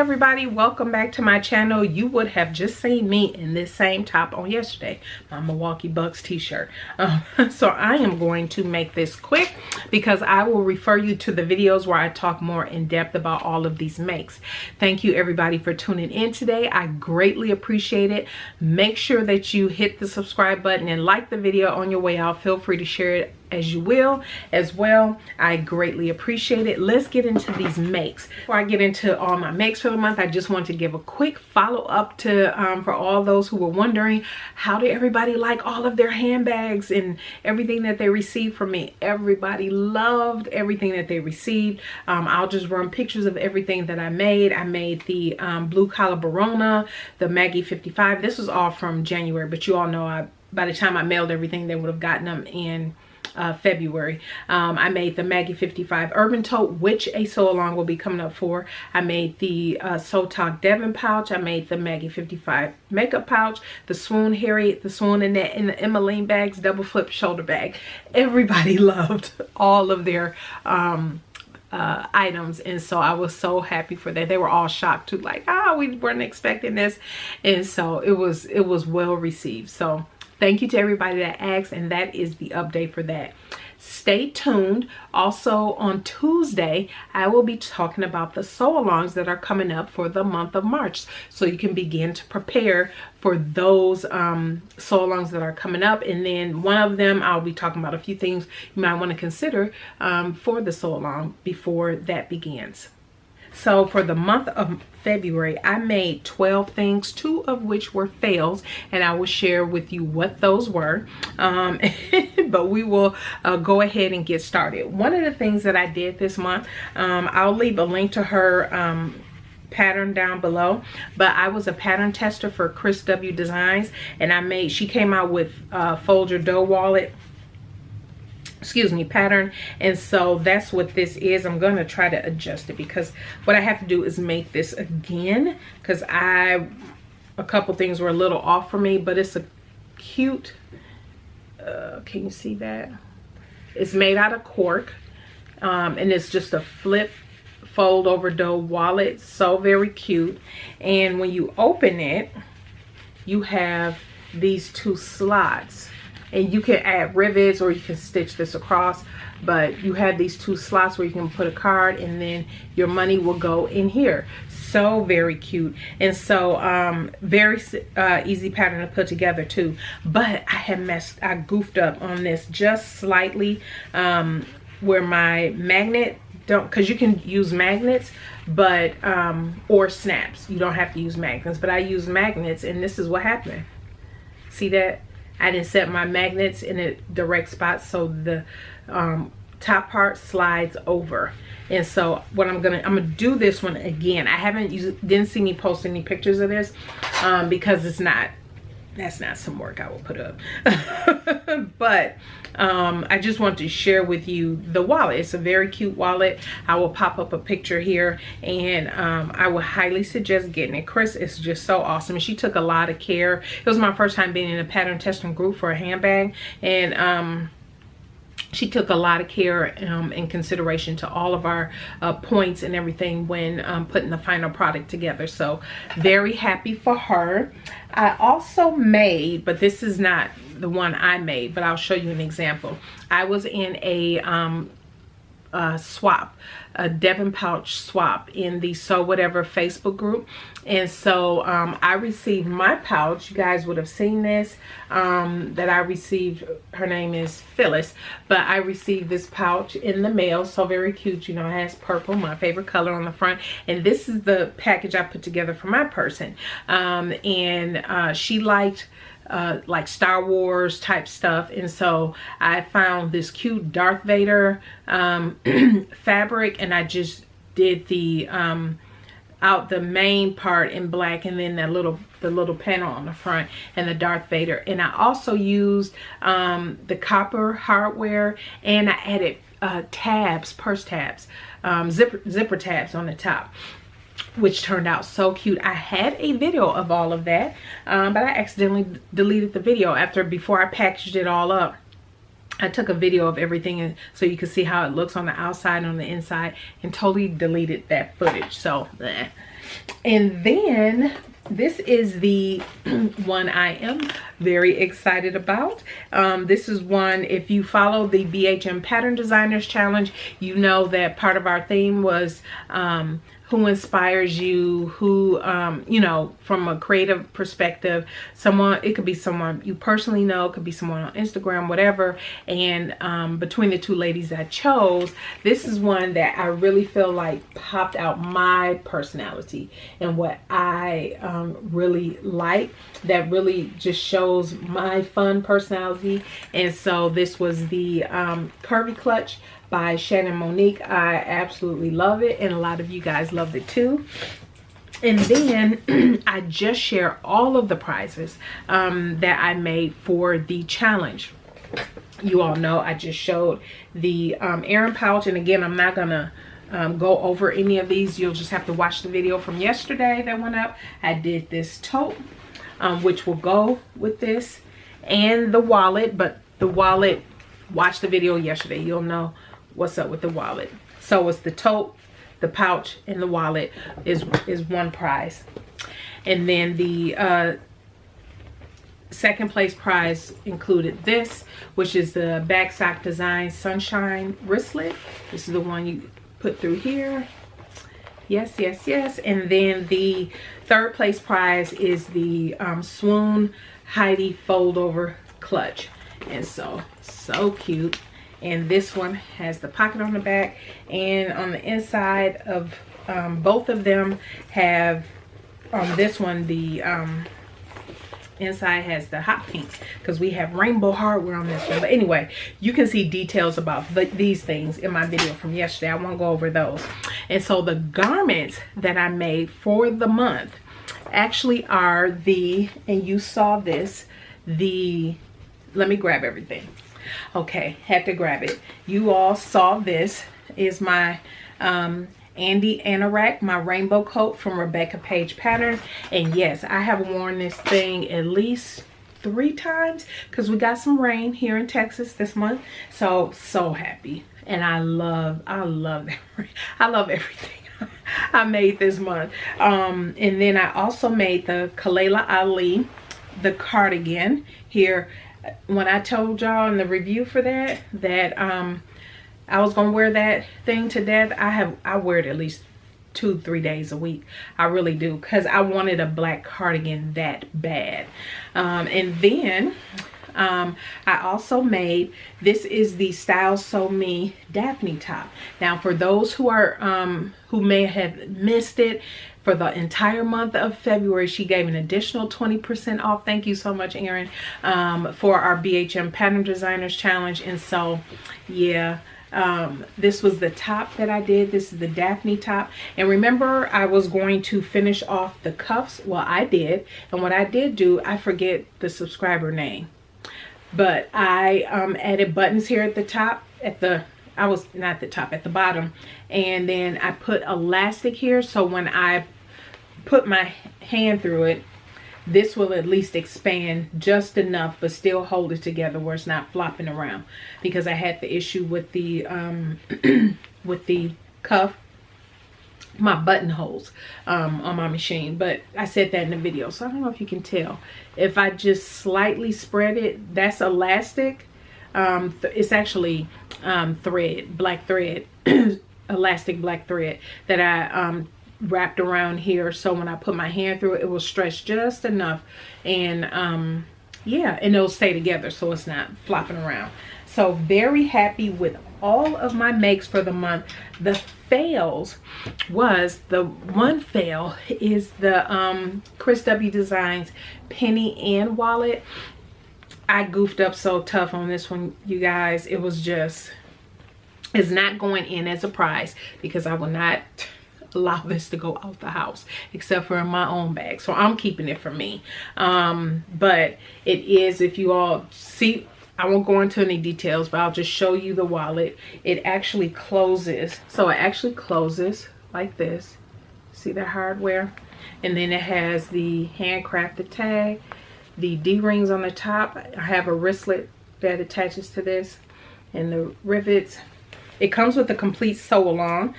everybody, welcome back to my channel. You would have just seen me in this same top on yesterday, my Milwaukee Bucks t-shirt. So I am going to make this quick because I will refer you to the videos where I talk more in depth about all of these makes. Thank you everybody for tuning in today. I greatly appreciate it. Make sure that you hit the subscribe button and like the video on your way out. Feel free to share it as you will as well. I greatly appreciate it. Let's get into these makes. Before I get into all my makes for the month, I just want to give a quick follow up to for all those who were wondering, how did everybody like all of their handbags and everything that they received from me? Everybody loved everything that they received. I'll just run pictures of everything that I made. I made the blue collar Barona, the Maggie 55. This was all from January, but you all know by the time I mailed everything, they would have gotten them in February. I made the Maggie 55 Urban Tote, which a sew along will be coming up for. I made the Sew Talk Devon pouch. I made the Maggie 55 makeup pouch, the Swoon Harriet, the Swoon Annette, and the Emmeline bags, double flip shoulder bag. Everybody loved all of their items, and so I was so happy for that. They were all shocked too, like, we weren't expecting this, and so it was well received. So thank you to everybody that asked, and that is the update for that. Stay tuned. Also on Tuesday, I will be talking about the sew-alongs that are coming up for the month of March. So you can begin to prepare for those sew-alongs that are coming up. And then one of them, I'll be talking about a few things you might want to consider for the sew-along before that begins. So for the month of February, I made 12 things, 2 of which were fails, and I will share with you what those were. But we will go ahead and get started. One of the things that I did this month, I'll leave a link to her pattern down below, but I was a pattern tester for Chris W Designs, and she came out with Fold Your Dough wallet, pattern, and so that's what this is. I'm gonna try to adjust it because what I have to do is make this again because a couple things were a little off for me, but it's a cute can you see that? It's made out of cork, and it's just a flip fold over dough wallet. So very cute. And when you open it, you have these 2 slots. And you can add rivets or you can stitch this across, but you have these 2 slots where you can put a card and then your money will go in here. So very cute. And so very easy pattern to put together too. But I goofed up on this just slightly where my magnet because you can use magnets, but or snaps. You don't have to use magnets, but I use magnets, and this is what happened. See that? I didn't set my magnets in a direct spot, so the top part slides over. And so what I'm gonna do this one again. I didn't see me post any pictures of this because that's not some work I will put up. But I just want to share with you the wallet. It's a very cute wallet. I will pop up a picture here, and I would highly suggest getting it. Chris is just so awesome. She took a lot of care. It was my first time being in a pattern testing group for a handbag, and she took a lot of care and consideration to all of our points and everything when putting the final product together. So very happy for her. I also made, but this is not the one I made, but I'll show you an example. I was in a swap, a Devon pouch swap in the Sew Whatever Facebook group, and so I received my pouch. You guys would have seen this that I received. Her name is Phyllis, but I received this pouch in the mail. So very cute. You know, it has purple, my favorite color, on the front, and this is the package I put together for my person. And she liked like Star Wars type stuff, and so I found this cute Darth Vader fabric, and I just did the main part in black, and then the little panel on the front and the Darth Vader. And I also used the copper hardware, and I added purse tabs, zipper tabs on the top, which turned out so cute. I had a video of all of that, but I accidentally deleted the video before I packaged it all up. I took a video of everything and so you can see how it looks on the outside and on the inside, and totally deleted that footage. So bleh. And then this is the one I am very excited about. This is one, if you follow the BHM Pattern Designers Challenge, you know that part of our theme was who inspires you, who, you know, from a creative perspective, someone, it could be someone you personally know, it could be someone on Instagram, whatever. And between the two ladies I chose, this is one that I really feel like popped out my personality and what I really like, that really just shows my fun personality. And so this was the Curvy Clutch by Shannon Monique. I absolutely love it, and a lot of you guys loved it too. And then I just share all of the prizes that I made for the challenge. You all know I just showed the Aran pouch, and again, I'm not gonna go over any of these. You'll just have to watch the video from yesterday that went up. I did this tote, which will go with this, and the wallet. But the wallet, watch the video yesterday, you'll know what's up with the wallet. So it's the tote, the pouch, and the wallet is one prize. And then the second place prize included this, which is the Backsock Design Sunshine wristlet. This is the one you put through here. Yes, yes, yes. And then the third place prize is the Swoon Heidi fold over clutch. And so cute. And this one has the pocket on the back, and on the inside of both of them have, this one, the inside has the hot pink, because we have rainbow hardware on this one. But anyway, you can see details about these things in my video from yesterday. I won't go over those. And so the garments that I made for the month actually are the, and you saw this, the, let me grab everything. Okay, had to grab it. You all saw this is my Andy Anorak, my rainbow coat from Rebecca Page Patterns. And yes, I have worn this thing at least 3 times because we got some rain here in Texas this month. So happy. And I love that. I love everything I made this month. And then I also made the Kalela Ali, the cardigan here. When I told y'all in the review for that I was gonna wear that thing to death, I wear it at least 2-3 days a week. I really do, because I wanted a black cardigan that bad. And then I also made, this is the Style So Me Daphne top. Now for those who are who may have missed it, for the entire month of February, she gave an additional 20% off. Thank you so much, Erin, for our BHM Pattern Designers Challenge. And so, yeah, this was the top that I did. This is the Daphne top. And remember, I was going to finish off the cuffs. Well, I did. And what I did do, I forget the subscriber name, but I added buttons here at the top, at the bottom, and then I put elastic here, so when I put my hand through it, this will at least expand just enough but still hold it together where it's not flopping around, because I had the issue with the with the cuff, my buttonholes on my machine. But I said that in the video, so I don't know if you can tell. If I just slightly spread it, that's elastic. It's actually thread, black thread, elastic black thread that I wrapped around here, so when I put my hand through it, it will stretch just enough, and yeah, and it'll stay together so it's not flopping around. So very happy with all of my makes for the month. The fails was, the one fail is the Chris W Designs penny and wallet. I goofed up so tough on this one, you guys. It was just, it's not going in as a prize because I will not allow this to go out the house except for in my own bag, so I'm keeping it for me. But it is, if you all see, I won't go into any details, but I'll just show you the wallet. It actually closes, so it actually closes like this. See the hardware? And then it has the handcrafted tag, the D-rings on the top. I have a wristlet that attaches to this, and the rivets. It comes with a complete sew along.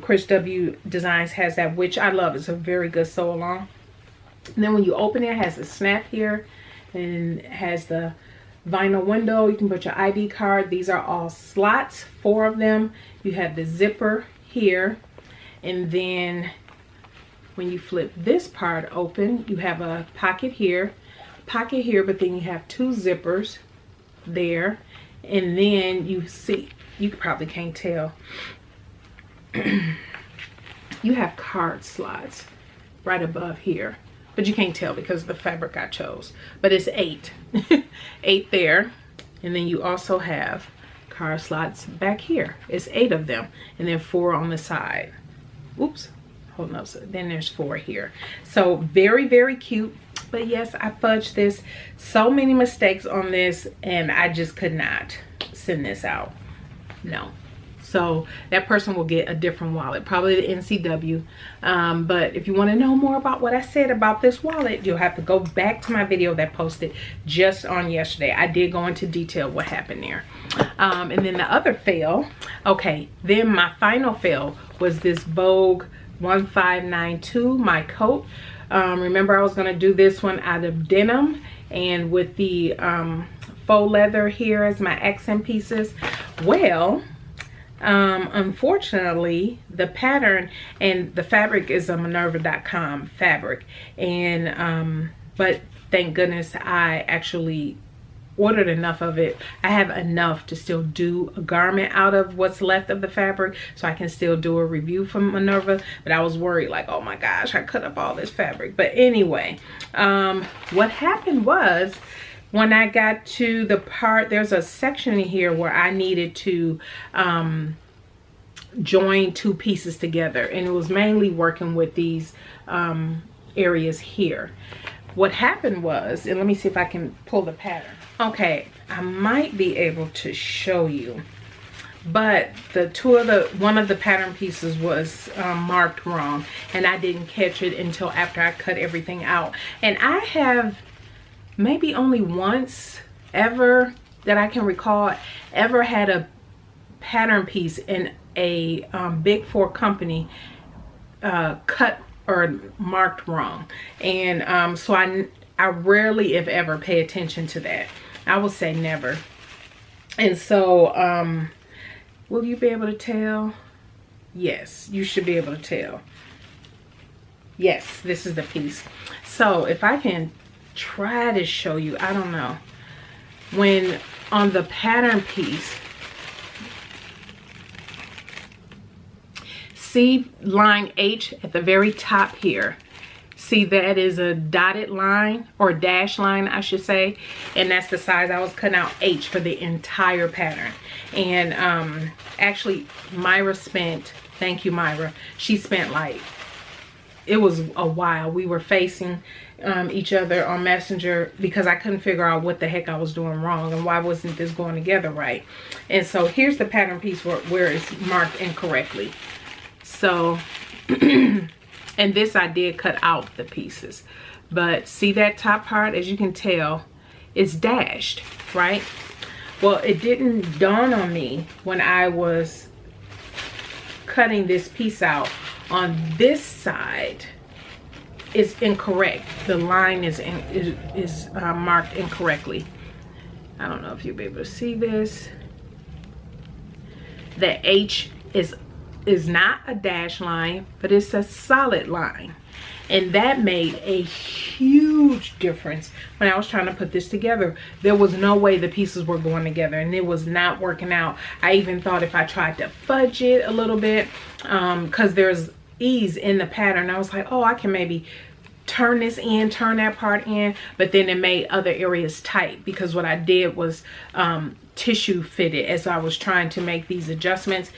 Chris W Designs has that, which I love. It's a very good sew along. And then when you open it, it has a snap here, and it has the vinyl window. You can put your ID card. These are all slots, 4 of them. You have the zipper here, and then when you flip this part open, you have a pocket here, but then you have 2 zippers there, and then you see, you probably can't tell, you have card slots right above here, but you can't tell because of the fabric I chose, but it's 8 8 there. And then you also have card slots back here. It's 8 of them, and then 4 on the side. Oops, hold on. So then there's 4 here. So very, very cute. But yes, I fudged this. So many mistakes on this, and I just could not send this out. No. So that person will get a different wallet, probably the NCW. But if you want to know more about what I said about this wallet, you'll have to go back to my video that posted just on yesterday. I did go into detail what happened there. And then the other fail, okay, then my final fail was this Vogue 1592, my coat. Remember, I was going to do this one out of denim and with the faux leather here as my accent pieces. Well, unfortunately, the pattern and the fabric is a Minerva.com fabric, and but thank goodness I actually ordered enough of it. I have enough to still do a garment out of what's left of the fabric, so I can still do a review from Minerva. But I was worried, like, oh my gosh, I cut up all this fabric. But anyway, what happened was, when I got to the part, there's a section in here where I needed to join 2 pieces together, and it was mainly working with these areas here. What happened was, and let me see if I can pull the pattern. Okay, I might be able to show you, but one of the pattern pieces was marked wrong, and I didn't catch it until after I cut everything out. And I have maybe only once ever that I can recall ever had a pattern piece in a big 4 company cut or marked wrong. And so I rarely, if ever, pay attention to that. I would say never. And so will you be able to tell? Yes, you should be able to tell. Yes, this is the piece. So if I can try to show you, I don't know, when on the pattern piece, see line H at the very top here, see that is a dotted line, or dash line I should say, and that's the size I was cutting out, H, for the entire pattern. And actually Myra spent, thank you Myra, she spent like, it was a while. We were facing each other on Messenger because I couldn't figure out what the heck I was doing wrong and why wasn't this going together right. And so here's the pattern piece where it's marked incorrectly. So, and this I did cut out the pieces. But see that top part, as you can tell, it's dashed, right? Well, it didn't dawn on me when I was cutting this piece out. On this side, it's incorrect. The line is marked incorrectly. I don't know if you'll be able to see this. The H is not a dash line, but it's a solid line. And that made a huge difference when I was trying to put this together. There was no way the pieces were going together, and it was not working out. I even thought if I tried to fudge it a little bit, because there's ease in the pattern, I was like, oh, I can maybe turn this in, turn that part in, but then it made other areas tight because what I did was tissue fitted as I was trying to make these adjustments.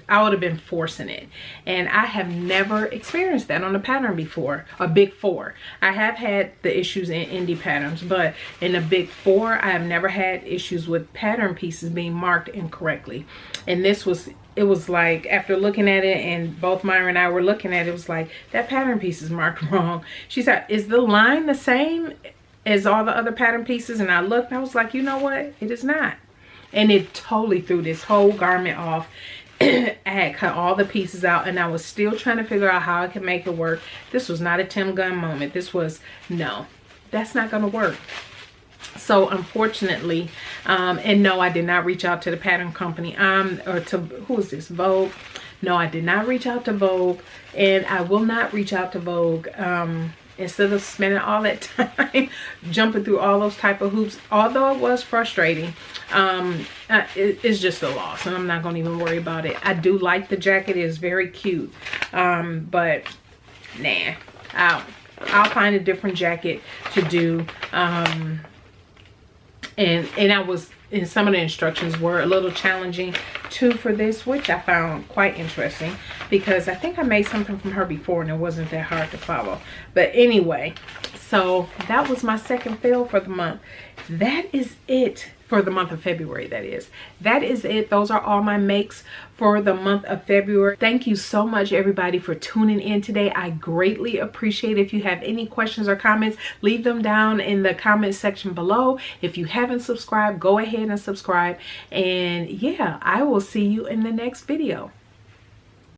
I would have been forcing it, and I have never experienced that on a pattern before, a big 4. I have had the issues in indie patterns, but in a big 4 I have never had issues with pattern pieces being marked incorrectly. And this was, it was like, after looking at it, and both Myra and I were looking at it, it was like, that pattern piece is marked wrong. She said, is the line the same? as all the other pattern pieces, and I looked and I was like, you know what, it is not. And it totally threw this whole garment off. I had cut all the pieces out, and I was still trying to figure out how I could make it work. This was not a Tim Gunn moment. This was, no, that's not gonna work. So unfortunately, and no, I did not reach out to the pattern company, or to, who is this, Vogue? No, I did not reach out to Vogue, and I will not reach out to Vogue. Instead of spending all that time jumping through all those type of hoops, although it was frustrating, it's just a loss, and I'm not gonna even worry about it. I do like the jacket, it is very cute, but nah, I'll find a different jacket to do. And I was, and some of the instructions were a little challenging too for this, which I found quite interesting, because I think I made something from her before and it wasn't that hard to follow. But anyway, so that was my second fail for the month. That is it for the month of February, that is. That is it. Those are all my makes for the month of February. Thank you so much, everybody, for tuning in today. I greatly appreciate it. If you have any questions or comments, leave them down in the comment section below. If you haven't subscribed, go ahead and subscribe. And yeah, I will see you in the next video.